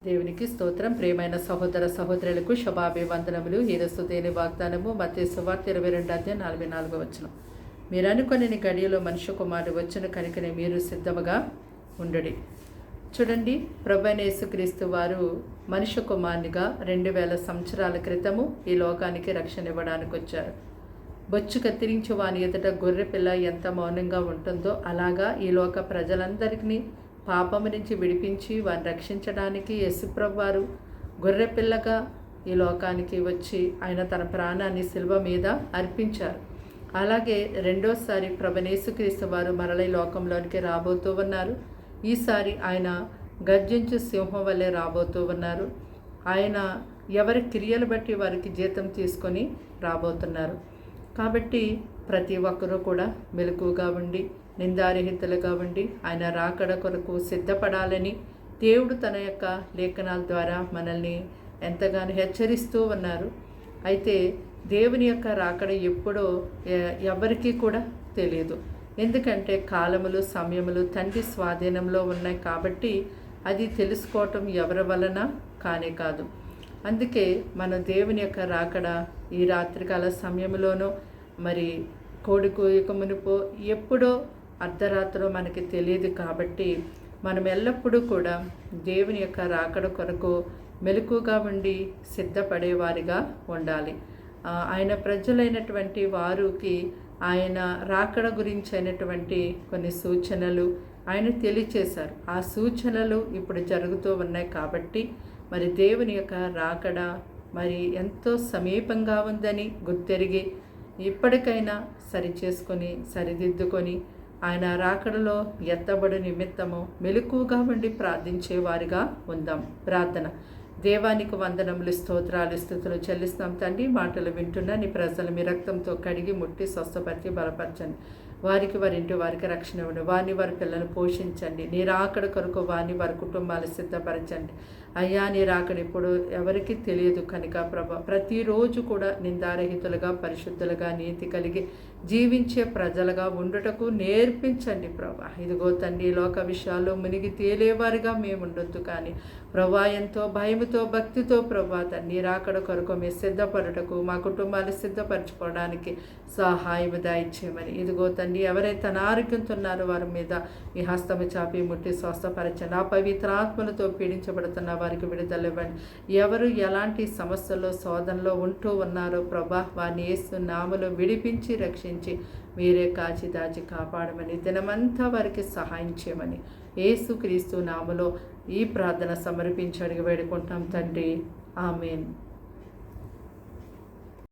దేవునికి స్తోత్రం. ప్రియమైన సహోదర సహోదరులకు శుభాభివందనములు. ఈరోజు దేని వాగ్దానము మత్తయి సువార్త 22:44. మీరు అనుకొనిన గడియలో మనుష్య కుమారుడు వచ్చిన కనుకనే మీరు సిద్ధముగా ఉండుడి. చూడండి, ప్రభువైన యేసుక్రీస్తు వారు మనుష్య కుమారునిగా 2000 సంవత్సరాల క్రితము ఈ లోకానికి రక్షణ ఇవ్వడానికి వచ్చారు. బొచ్చు కత్తిరించి వాని ఎదుట గొర్రె పిల్ల ఎంత మౌనంగా ఉంటుందో అలాగా ఈ లోక ప్రజలందరికీ పాపము నుంచి విడిపించి వారిని రక్షించడానికి యేసుప్రభు వారు గొర్రెపిల్లగా ఈ లోకానికి వచ్చి ఆయన తన ప్రాణాన్ని శిలువ మీద అర్పించారు. అలాగే రెండోసారి ప్రభువైన యేసుక్రీస్తు వారు మరల ఈ లోకంలోనికి రాబోతూ ఉన్నారు. ఈసారి ఆయన గర్జించు సింహం వల్లే రాబోతూ ఉన్నారు. ఆయన ఎవరి క్రియలు బట్టి వారికి జీతం తీసుకొని రాబోతున్నారు. కాబట్టి ప్రతి ఒక్కరూ కూడా మెలకుగా ఉండి నిందారహితులుగా ఉండి ఆయన రాకడ కొరకు సిద్ధపడాలని దేవుడు తన యొక్క లేఖనాల ద్వారా మనల్ని ఎంతగానో హెచ్చరిస్తూ ఉన్నారు. అయితే దేవుని యొక్క రాకడ ఎప్పుడో ఎవరికీ కూడా తెలియదు. ఎందుకంటే కాలములు సమయములు తండ్రి స్వాధీనంలో ఉన్నాయి కాబట్టి అది తెలుసుకోవటం ఎవరి వలన కానే కాదు. అందుకే మన దేవుని యొక్క రాకడ ఈ రాత్రికాల సమయంలోనో మరి కోడి కూయక మునుపో ఎప్పుడో అర్ధరాత్రిలో మనకి తెలియదు. కాబట్టి మనం ఎల్లప్పుడూ కూడా దేవుని యొక్క రాకడ కొరకు మెలకుగా ఉండి సిద్ధపడేవారిగా ఉండాలి. ఆయన ప్రజలైనటువంటి వారికి ఆయన రాకడ గురించి అయినటువంటి కొన్ని సూచనలు ఆయన తెలియచేశారు. ఆ సూచనలు ఇప్పుడు జరుగుతూ ఉన్నాయి కాబట్టి మరి దేవుని యొక్క రాకడ మరి ఎంతో సమీపంగా ఉందని గుర్తెరిగి ఇప్పటికైనా సరిచేసుకొని సరిదిద్దుకొని ఆయన రాకడలో ఎత్తబడి నిమిత్తము మెలకుగా ఉండి ప్రార్థించేవారిగా ఉందాం. ప్రార్థన. దేవానికి వందనములు, స్తోత్రాలు, స్తుతులు చెల్లిస్తాం తండ్రి. మాటలు వింటున్న నీ ప్రజలు మీ రక్తంతో కడిగి ముట్టి స్వస్థపరిచి బలపరచండి. వారికి వారింటి వారికి రక్షణ ఇవ్వండి. వారిని వారి పిల్లలను పోషించండి. నీ రాకడ కొరకు వారిని వారి కుటుంబాలు సిద్ధపరచండి. అయ్యా, నీ రాకడ ఇప్పుడు ఎవరికి తెలియదు కనుక ప్రభా ప్రతిరోజు కూడా నిందారహితులుగా పరిశుద్ధులుగా నీతి కలిగి జీవించే ప్రజలుగా ఉండుటకు నేర్పించండి ప్రభా. ఇదిగో తండ్రి, లోక విషయాల్లో మునిగి తేలేవారిగా మేము ఉండొద్దు కానీ ప్రభా ఎంతో భయముతో భక్తితో ప్రభా నీ రాకడ కొరకు మేము సిద్ధపడుటకు మా కుటుంబాలు సిద్ధపరచుకోవడానికి సహాయం దయచేయమని. ఇదిగో తండ్రి, ఎవరైతే అనారోగ్యంతో ఉన్నారో వారి మీద ఈ హస్తము చాపి ముట్టి స్వస్థపరచండి. ఆ పవిత్ర ఆత్మలతో పీడించబడుతున్న వారికి విడుదల ఇవ్వండి. ఎవరు ఎలాంటి సమస్యల్లో శోధనలో ఉంటూ ఉన్నారో ప్రభా వారిని యేసు నామములో విడిపించి రక్షించి మీరే కాచి దాచి కాపాడమని దినమంతా వారికి సహాయం చేయమని యేసుక్రీస్తు నామములో ఈ ప్రార్థన సమర్పించి అడిగి వేడుకుంటాం తండ్రి. ఆమేన్.